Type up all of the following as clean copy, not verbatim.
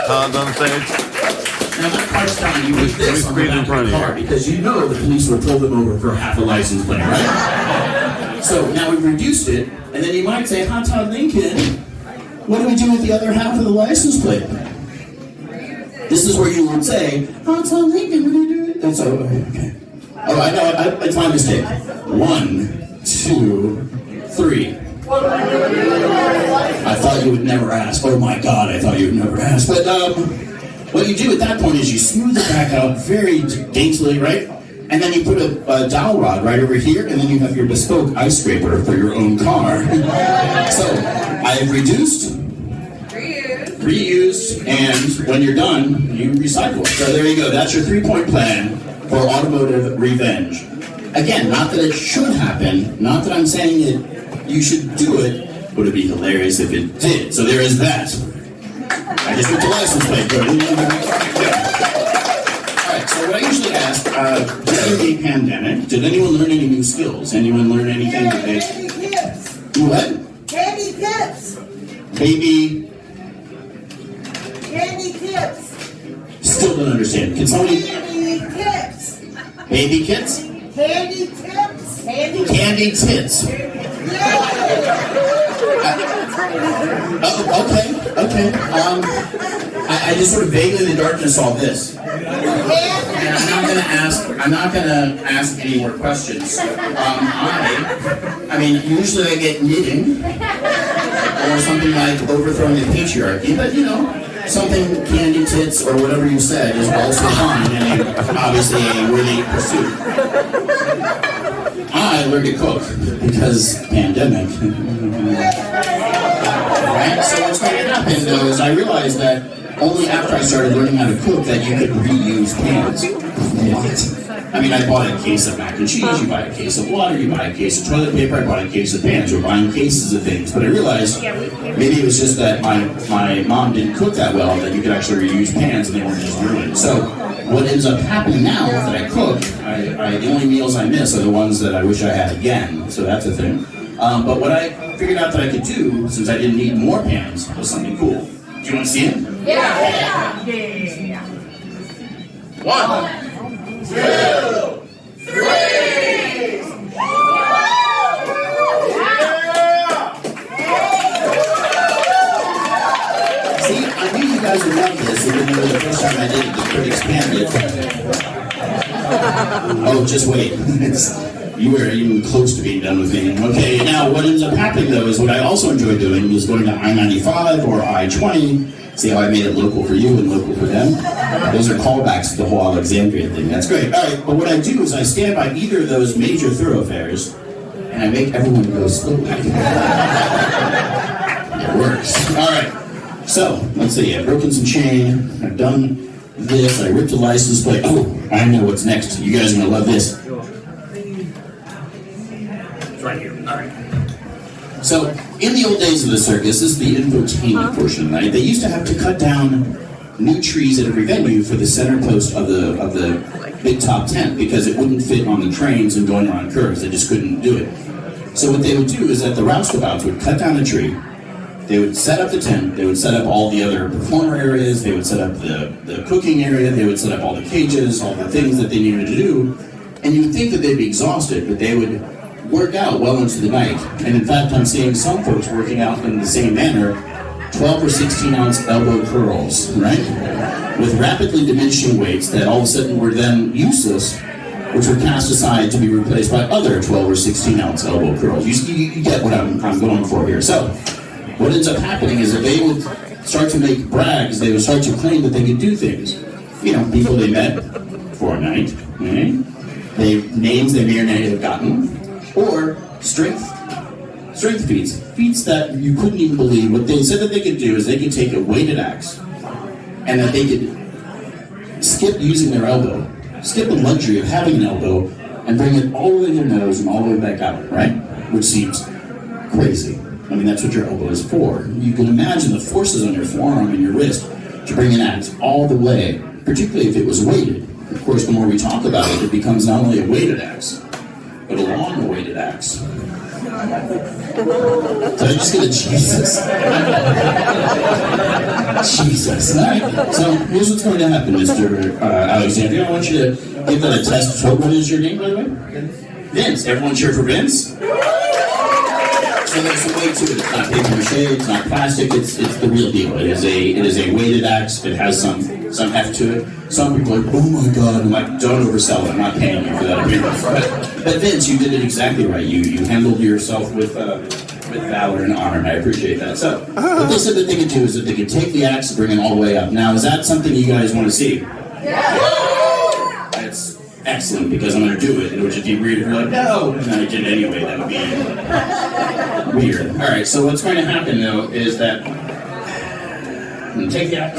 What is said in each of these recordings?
Todd's on stage. Now that part's telling you with this on the squeeze in back front of of the car you. because you know the police would pull them over for half a license plate, right? So now we've reduced it, and then you might say, "Hi, Todd Lincoln. What do we do with the other half of the license plate?" This is where you would say, "Hi, Todd Lincoln. What do you do?" That's okay. Oh, I know. It's my mistake. 1, 2, 3. I thought you would never ask. Oh my God, I thought you would never ask. But what you do at that point is you smooth it back out very daintily, right? And then you put a dowel rod right over here, and then you have your bespoke ice scraper for your own car. So I've reduced, reused, and when you're done, you recycle. So there you go. That's your 3-point plan for automotive revenge. Again, not that it should happen, not that I'm saying that you should do it, but it'd be hilarious if it did. So there is that. I just put the license plate. Alright, so what I usually ask, during a pandemic, did anyone learn any new skills? Anyone learn anything that they... Candy tips. What? Candy tips. Baby... Candy tips. Still don't understand. Can somebody... Candy tips. Baby kits? Candy tips. Candy tits. Okay. I just sort of vaguely in the darkness saw this. And I'm not gonna ask any more questions. I mean, usually I get knitting or something like overthrowing the patriarchy, but you know, something candy tits or whatever you said is also fine and obviously a worthy pursuit. I learned to cook because pandemic. Right? So what's going to happen though is I realized that only after I started learning how to cook that you could reuse pans. What? I mean, I bought a case of mac and cheese, you buy a case of water, you buy a case of toilet paper, I bought a case of pans. We're buying cases of things. But I realized maybe it was just that my mom didn't cook that well, that you could actually reuse pans and they weren't just ruined. So what ends up happening now that I cook, the only meals I miss are the ones that I wish I had again. So that's a thing. But what I figured out that I could do, since I didn't need more pans, was something cool. Do you want to see it? Yeah. 1, 2, 3. See, I knew you guys would love this, even though the first time I did it, it could expand it. Oh, just wait. You were even close to being done with me. Okay, now what ends up happening though is what I also enjoy doing is going to I-95 or I-20. See how I made it local for you and local for them? Those are callbacks to the whole Alexandria thing. That's great. All right, but what I do is I stand by either of those major thoroughfares and I make everyone go slowly. It works. All right. So, let's see. I've broken some chain. I've done this. I ripped a license plate. Oh, I know what's next. You guys are going to love this. It's right here. All right. So, in the old days of the circus, this is the infotainment portion, right? They used to have to cut down new trees at every venue for the center post of the big top tent because it wouldn't fit on the trains and going around curves. They just couldn't do it. So what they would do is that the roustabouts would cut down a tree, they would set up the tent, they would set up all the other performer areas, they would set up the cooking area, they would set up all the cages, all the things that they needed to do, and you would think that they'd be exhausted, but they would work out well into the night. And in fact, I'm seeing some folks working out in the same manner, 12 or 16 ounce elbow curls, right? With rapidly diminishing weights that all of a sudden were then useless, which were cast aside to be replaced by other 12 or 16 ounce elbow curls. You get what I'm going for here. So, what ends up happening is that they would start to make brags, they would start to claim that they could do things. You know, people they met for a night, right? Names they may or may have gotten, or strength feats. Feats that you couldn't even believe. What they said that they could do is they could take a weighted axe, and that they could skip using their elbow, skip the luxury of having an elbow, and bring it all the way to their nose and all the way back out, right? Which seems crazy. I mean, that's what your elbow is for. You can imagine the forces on your forearm and your wrist to bring an axe all the way, particularly if it was weighted. Of course, the more we talk about it, it becomes not only a weighted axe, but a long weighted axe. Did I just get a Jesus? Jesus. All right. So here's what's going to happen, Mr. Alexandria. I want you to give that a test. So what is your name, by the way? Vince. Everyone cheer for Vince? So there's a way to it. It's not paper mache. It's not plastic. It's the real deal. It is a weighted axe. It has some heft to it. Some people are like, oh my god. I'm like, don't oversell it. I'm not paying you for that appearance. But Vince, you did it exactly right. You handled yourself with valor and honor, and I appreciate that. So, what they said that they could do is that they could take the axe and bring it all the way up. Now, is that something you guys want to see? Yeah! That's excellent, because I'm going to do it, and it would just be weird if you're like, no! And then I did it anyway. That would be weird. Alright, so what's going to happen, though, is that I'm going to take the axe.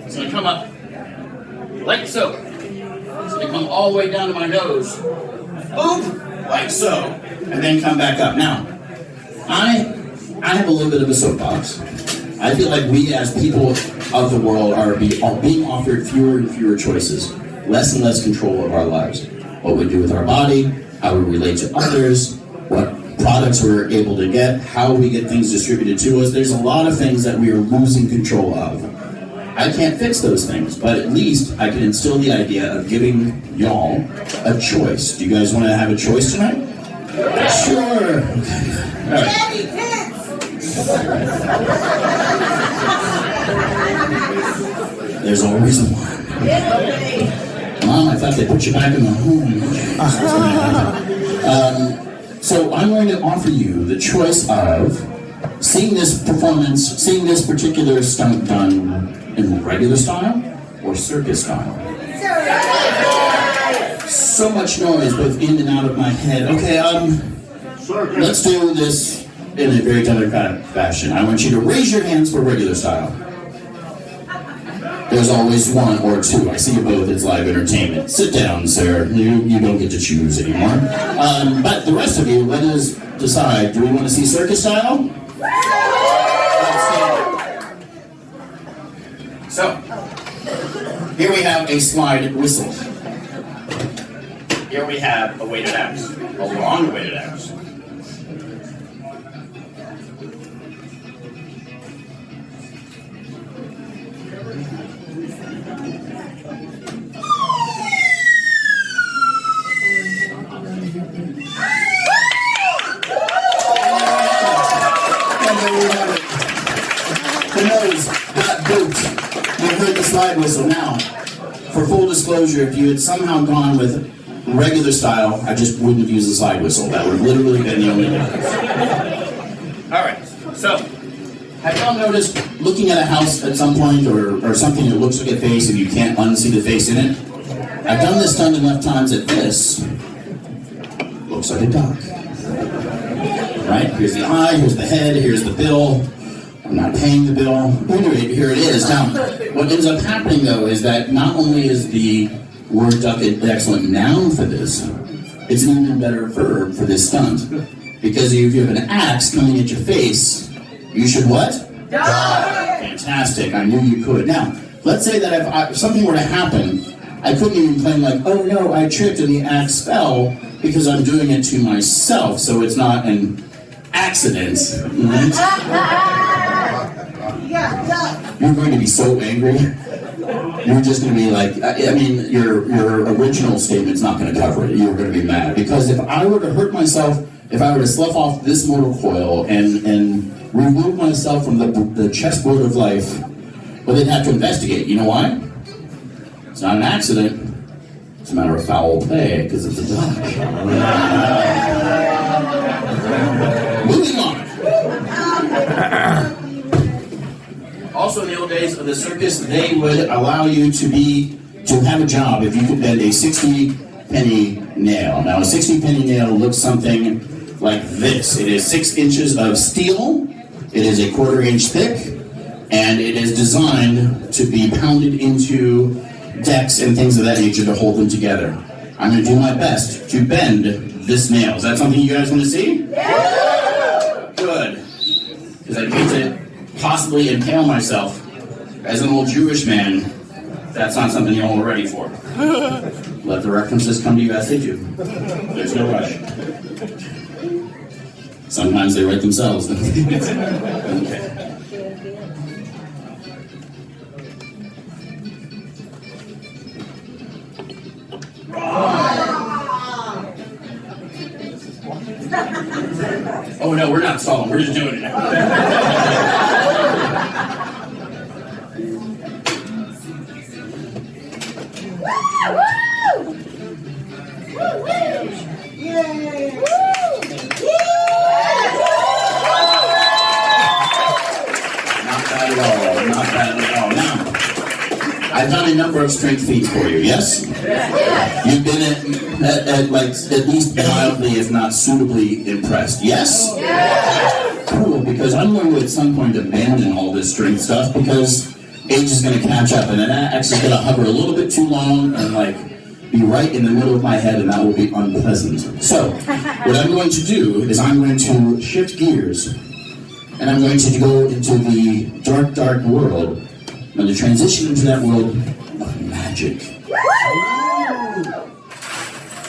It's going to come up like so. It's going to come all the way down to my nose. Boom! Like so. And then come back up. Now, I have a little bit of a soapbox. I feel like we as people of the world are being offered fewer and fewer choices, less and less control of our lives. What we do with our body, how we relate to others, what products we're able to get, how we get things distributed to us. There's a lot of things that we are losing control of. I can't fix those things, but at least I can instill the idea of giving y'all a choice. Do you guys want to have a choice tonight? Sure. All right. Daddy Tips! There's always one. Mom, I thought they put you back in the home. So I'm going to offer you the choice of seeing this performance, seeing this particular stunt done in regular style or circus style. So much noise both in and out of my head. Okay, let's do this in a very democratic fashion. I want you to raise your hands for regular style. There's always one or two. I see you both. It's live entertainment. Sit down, sir. You don't get to choose anymore. But the rest of you, let us decide. Do we want to see circus style? Let's see. So, here we have a slide whistle. Here we have a weighted axe, a long weighted axe. The nose got booped. You heard the slide whistle. Now, for full disclosure, if you had somehow gone with regular style, I just wouldn't have used the slide whistle. That would have literally been the only difference. Alright, so, have y'all noticed looking at a house at some point or something that looks like a face and you can't unsee the face in it? I've done this stunt enough times that this looks like a duck. Right? Here's the eye, here's the head, here's the bill. I'm not paying the bill. Anyway, here it is. Now, what ends up happening though is that not only is the word duck an excellent noun for this, it's an even better verb for this stunt. Because if you have an axe coming at your face, you should what? Die! Fantastic, I knew you could. Now, let's say that if something were to happen, I couldn't even claim like, oh no, I tripped and the axe fell, because I'm doing it to myself, so it's not an accident. You're going to be so angry. You're just going to be like, I mean, your original statement's not going to cover it. You're going to be mad. Because if I were to hurt myself, if I were to slough off this mortal coil and remove myself from the chessboard of life, well, they'd have to investigate. You know why? It's not an accident. It's a matter of foul play, because it's a duck. Moving on. Also, in the old days of the circus, they would allow you to have a job if you could bend a 60-penny nail. Now, a 60-penny nail looks something like this. It is 6 inches of steel. It is a 1/4 inch thick, and it is designed to be pounded into decks and things of that nature to hold them together. I'm going to do my best to bend this nail. Is that something you guys want to see? Yeah! Good. Because I need to possibly impale myself as an old Jewish man. That's not something you're all ready for. Let the references come to you as they do. There's no rush. Sometimes they write themselves. Okay. not stalling. We're just doing it now. Yay! Not bad at all. Not bad at all. Now, I've done a number of strength feats for you, yes? You've been at least mildly, if not suitably impressed, yes? Cool, because I'm going to at some point abandon all this strength stuff because age is going to catch up and then that X is going to hover a little bit too long and be right in the middle of my head and that will be unpleasant. So, what I'm going to do is I'm going to shift gears and I'm going to go into the dark, dark world. I'm going to transition into that world of magic.